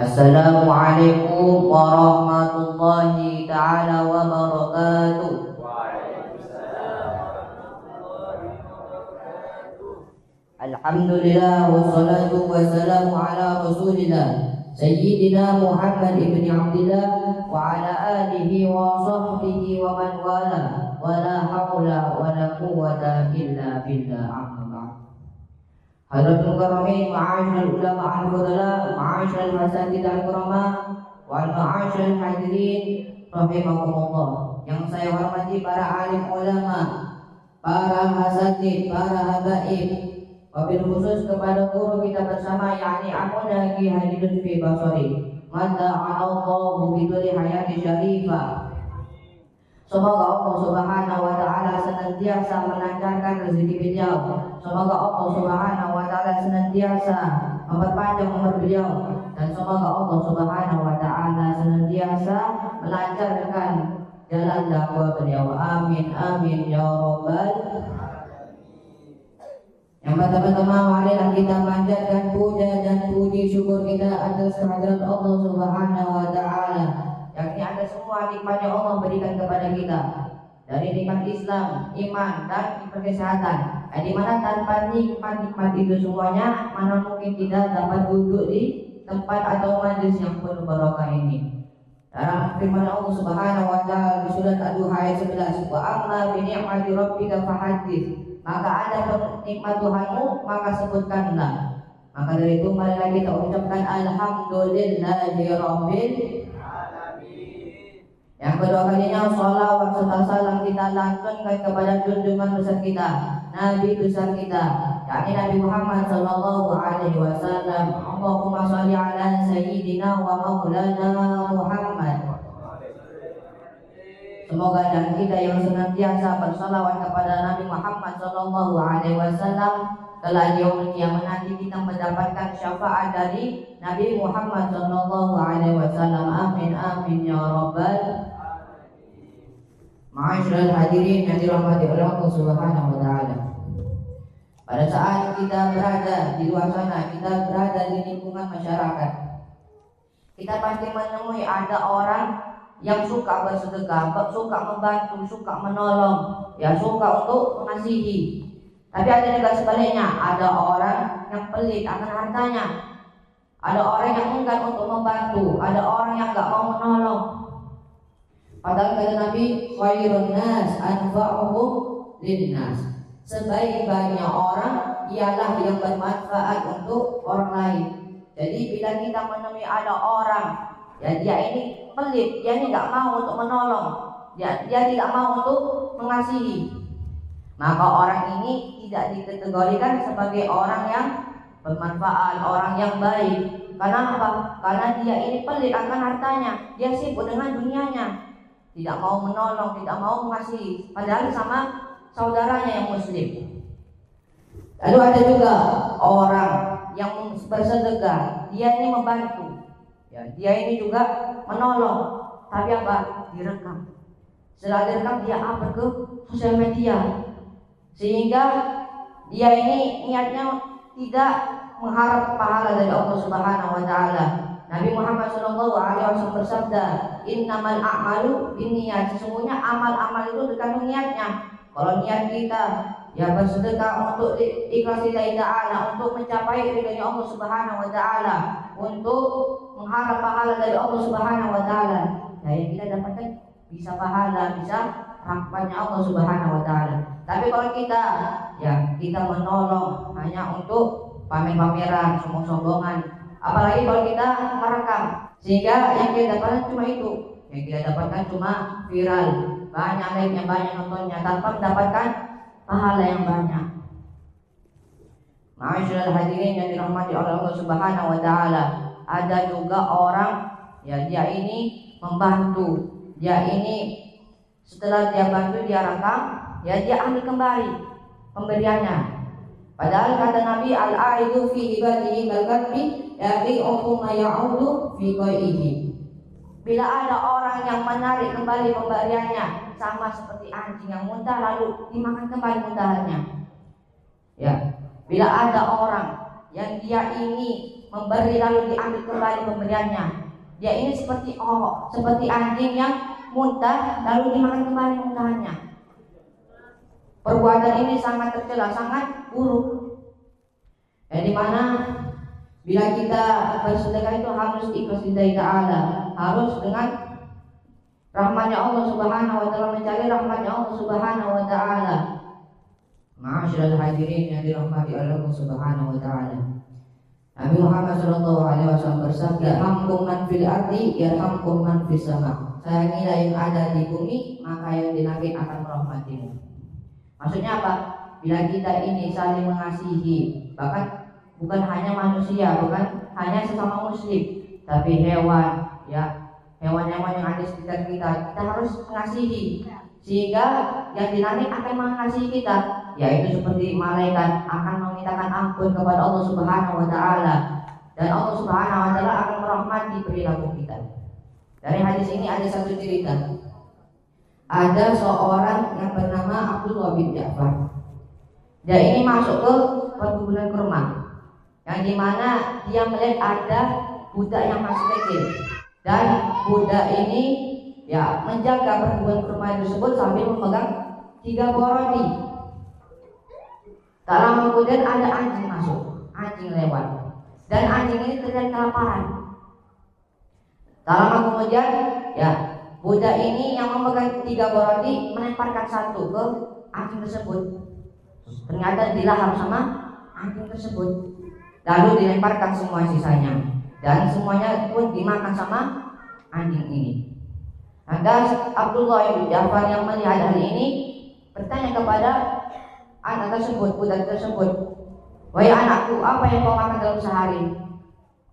Assalamualaikum warahmatullahi ta'ala wabarakatuh. Alhamdulillah wassalatu wassalamu ala rasulillah Sayyidina Muhammad ibn Abdillah wa ala alihi wa sahbihi wa man wala wa la hawla wa la quwwata illa billah amma ba'd. Hadratul karamin ma'asyiral ulama al-fudala ma'asyiral masajid al-kurama wal ma'asyiral hadirin rahimakumullah. Yang saya hormati para alim ulama, para masajid, para habaib, wabil khusus kepada guru kita bersama yakni Akhuna Ki Haji Lutfi Basori Mata'allahu biduri hayati syarifah. Semoga Allah Subhanahu wa ta'ala senantiasa melancarkan rezeki beliau. Semoga Allah Subhanahu wa ta'ala senantiasa memperpanjang umur beliau. Dan semoga Allah Subhanahu wa ta'ala senantiasa melancarkan jalan dakwah beliau. Amin amin ya rabbal. Yang pertama-tama marilah kita panjatkan puja dan puji syukur kita atas kehadirat Allah Subhanahu wa ta'ala, yakni atas semua nikmat yang Allah berikan kepada kita, dari nikmat Islam, iman, dan nikmat kesehatan. Di mana tanpa nikmat-nikmat itu semuanya, mana mungkin kita dapat duduk di tempat atau majlis yang penuh barokah ini. Dalam firman Allah Subhanahu wa ta'ala di surat Ad-Duha ayat 11, wa amma bi ni'mati rabbika fahaddits, maka ada nikmat Tuhanmu maka sebutkanlah. Maka dari itu marilah kita ucapkan alhamdulillahi rabbil alamin. Yang kedua kalinya sholawat serta salam kita lantunkan kepada junjungan besar kita, Nabi besar kita, yakni Nabi Muhammad sallallahu alaihi wasallam. Allahumma sholli ala sayyidina wa maulana Muhammad. Semoga dan kita yang senantiasa bersalawat kepada Nabi Muhammad sallallahu alaihi wasallam kelak yaumul kiamat nanti kita mendapatkan syafaat dari Nabi Muhammad sallallahu alaihi wasallam. Amin amin ya rabbal ma'asyiral hadirin yang dirahmati oleh Allah Subhanahu wa taala. Pada saat kita berada di luar sana, kita berada di lingkungan masyarakat, kita pasti menemui ada orang yang suka bersedekah, suka membantu, suka menolong, ya suka untuk mengasihi. Tapi ada juga sebaliknya, ada orang yang pelit akan hartanya, ada orang yang enggan untuk membantu, ada orang yang enggak mau menolong. Padahal kata Nabi, khairun nas anfa'uhum linnas. Sebaik-baiknya orang ialah yang bermanfaat untuk orang lain. Jadi bila kita menemui ada orang, ya dia ini pelit, dia ini tidak mau untuk menolong, dia tidak mau untuk mengasihi, maka orang ini tidak dikategorikan sebagai orang yang bermanfaat, orang yang baik. Karena apa? Karena dia ini pelit akan hartanya, dia sibuk dengan dunianya, tidak mau menolong, tidak mau mengasihi, padahal sama saudaranya yang muslim. Lalu ada juga orang yang bersedekah, dia ini membantu, ya, dia ini juga menolong, tapi apa? Direkam. Setelah direkam dia upload ke sosial media, sehingga dia ini niatnya tidak mengharap pahala dari Allah Subhanahu wa taala. Nabi Muhammad sallallahu alaihi wasallam bersabda, "Innamal a'malu binniyat." Sesungguhnya amal-amal itu tergantung niatnya. Kalau niat kita ya bersedekah untuk ikhlas lillahi ta'ala, untuk mencapai ridha Allah Subhanahu wa taala, untuk mengharap pahala dari Allah Subhanahu wa taala, ya yang kita dapatkan bisa pahala, bisa rahmatnya Allah Subhanahu wa taala. Tapi kalau kita menolong hanya untuk pamer-pameran, sombong-sombongan, apalagi kalau kita merekam, sehingga yang kita dapatkan cuma itu, yang kita dapatkan cuma viral, banyak like-nya, banyak nontonnya, tanpa mendapatkan pahala yang banyak. Ma'asyiral hadirin yang dirahmati oleh Allah Subhanahu wa taala, ada juga orang ya dia ini membantu, dia ini setelah dia bantu dia rekam, ya dia ambil kembali pemberiannya. Padahal kata Nabi, al-aidu fi ibadihi kal-kalbi yabi'uhu ma ya'udu fi qaihi. Bila ada orang yang menarik kembali pemberiannya, sama seperti anjing yang muntah lalu dimakan kembali muntahannya. Ya, bila ada orang yang dia ini memberi lalu diambil kembali pemberiannya. Dia ini seperti anjing yang muntah lalu dimakan kembali muntahannya. Perbuatan ini sangat tercela, sangat buruk. Yang dimana bila kita bersedekah itu harus ikhlas lillahi ta'ala, harus dengan rahmatnya Allah Subhanahu wa taala, mencari rahmatnya Allah Subhanahu wa taala. Ma'asyiral hadirin yang dirahmati Allah Subhanahu wa taala. Nabi Muhammad sallallahu alaihi wasallam bersabda, "Yarhamkum man fil ardi yarhamkum man fis sama." Sayangilah yang ada di bumi, maka yang di langit akan merahmatimu. Maksudnya apa? Bila kita ini saling mengasihi, bahkan bukan hanya manusia, bukan hanya sesama muslim, tapi hewan, ya, hewan-hewan yang ada di sekitar kita harus mengasihi, sehingga yang di langit akan mengasihi kita, yaitu seperti malaikat akan memintakan ampun kepada Allah Subhanahu wa taala, dan Allah Subhanahu wa taala akan merahmati perilaku kita. Dari hadis ini ada satu cerita. Ada seorang yang bernama Abdullah bin Ja'far. Dia ini masuk ke perkebunan kurma, yang dimana dia melihat ada budak yang masih kecil, dan budak ini ya menjaga perkebunan kurma tersebut sambil memegang 3 buah roti. Tak lama kemudian ada anjing masuk, anjing lewat, dan anjing ini terlihat kelaparan. Tak lama kemudian ya budak ini yang memegang 3 buah roti melemparkan satu ke anjing tersebut. Ternyata dilahap sama anjing tersebut. Lalu dilemparkan semua sisanya, dan semuanya pun dimakan sama anjing ini. Maka Abdullah bin Ja'far yang melihat hal ini bertanya kepada anak tersebut, budak tersebut, "Wahai anakku, apa yang kau makan dalam sehari?"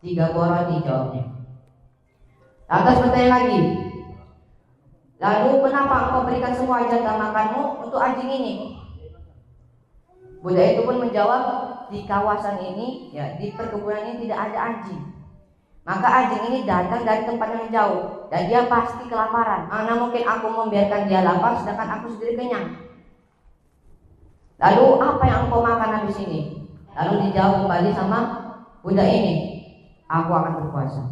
3 buah roti, jawabnya. Lantas bertanya lagi, "Lalu kenapa engkau berikan semua jatah makanmu untuk anjing ini?" Budak itu pun menjawab, "Di kawasan ini, ya di perkebunan ini tidak ada anjing. Maka anjing ini datang dari tempat yang jauh dan dia pasti kelaparan. Mana mungkin aku membiarkan dia lapar sedangkan aku sendiri kenyang. Lalu apa yang engkau makan habis ini?" Lalu dijawab kembali sama budak ini, "Aku akan berpuasa."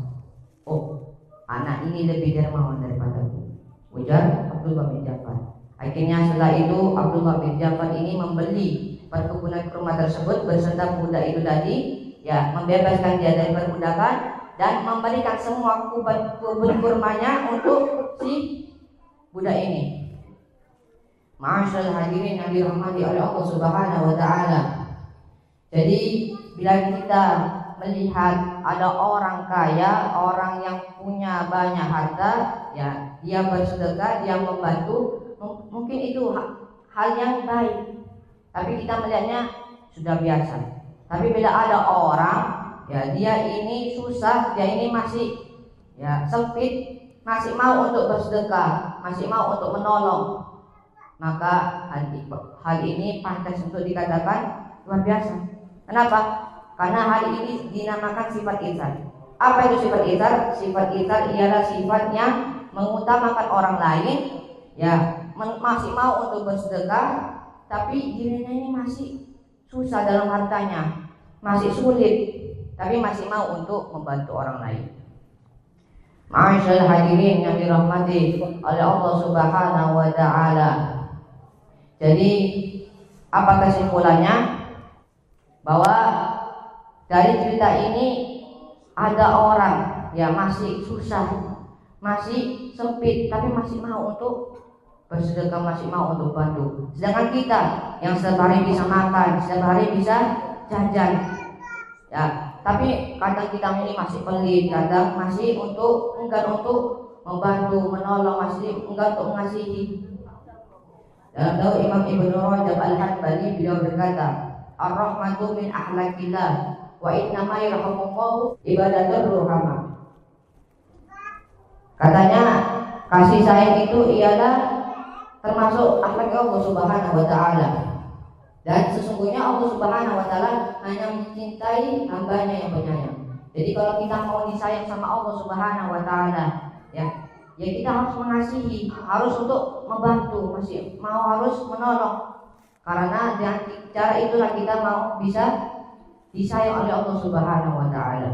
"Oh, anak ini lebih dermawan daripadaku," ujar Abdullah bin Ja'far. Akhirnya setelah itu Abdullah bin Ja'far ini membeli perkebunan kurma tersebut beserta budak itu tadi, ya membebaskan dia dari perbudakan dan memberikan semua kebun kurmanya untuk si budak ini. Ma'asyiral hadirin yang dirahmati oleh Allah Subhanahu wa taala. Jadi bila kita melihat ada orang kaya, orang yang punya banyak harta, ya dia bersedekah, dia membantu, mungkin itu hal yang baik. Tapi kita melihatnya sudah biasa. Tapi bila ada orang, ya dia ini susah, dia ini masih ya sempit, masih mau untuk bersedekah, masih mau untuk menolong, maka hal ini pantas untuk dikatakan luar biasa. Kenapa? Karena hal ini dinamakan sifat ihsan. Apa itu sifat ihsan? Sifat ihsan ialah sifat yang mengutamakan orang lain, ya masih mau untuk bersedekah, tapi dirinya ini masih susah dalam hartanya, masih sulit, tapi masih mau untuk membantu orang lain. Ma'asyiral hadirin yang dirahmati oleh Allah Subhanahu wa taala. Jadi apa kesimpulannya? Bahwa dari cerita ini ada orang yang masih susah, masih sempit, tapi masih mau untuk bersedekah, masih mau untuk bantu. Sedangkan kita yang setiap hari bisa makan, setiap hari bisa jajan, ya, tapi kadang kita ini masih pelit, kadang masih enggan untuk membantu, menolong, masih enggan untuk mengasihi. Dalam tahu Imam Ibnu Rajab Al-Hanbali beliau berkata, "Ar-rahmatu min ahlakillah wa innama yarhamullahu ibadatur ruhama." Katanya kasih sayang itu ialah termasuk akhlak Allah Subhanahu wa taala. Dan sesungguhnya Allah Subhanahu wa taala hanya mencintai hambanya yang penyayang. Jadi kalau kita mau disayang sama Allah Subhanahu wa taala, ya kita harus mengasihi, harus untuk membantu, harus menolong. Karena dengan cara itulah kita mau bisa disayang oleh Allah Subhanahu wa taala.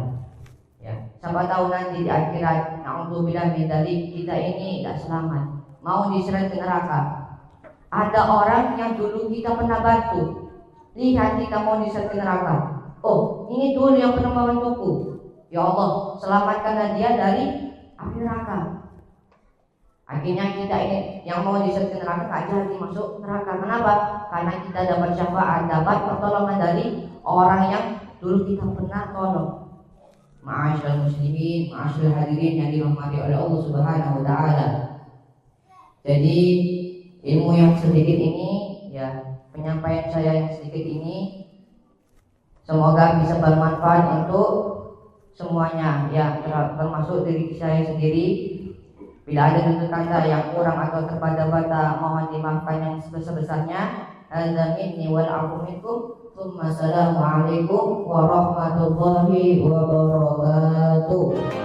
Ya, siapa tahu nanti di akhirat, na'udzubillah min dzalik, kita ini tidak selamat, mau diseret ke neraka. Ada orang yang dulu kita pernah bantu, lihat kita mau diseret ke neraka. Oh, ini dulu yang pernah membantuku. Ya Allah, selamatkanlah dia dari api neraka. Akhirnya kita ini yang mau diseret ke neraka gak jadi masuk neraka. Kenapa? Karena kita dapat syafaat, dapat pertolongan dari orang yang dulu kita pernah tolong. Ma'asyiral muslimin, ma'asyiral hadirin yang dirahmati oleh Allah Subhanahu wa taala. Jadi ilmu yang sedikit ini, ya, penyampaian saya yang sedikit ini semoga bisa bermanfaat untuk semuanya, ya, termasuk diri saya sendiri. Bila ada tutur kata yang kurang atau terbata-bata, mohon dimaafkan yang sebesar-besarnya. Hadza minni wal afu minkum. Assalamualaikum warahmatullahi wabarakatuh.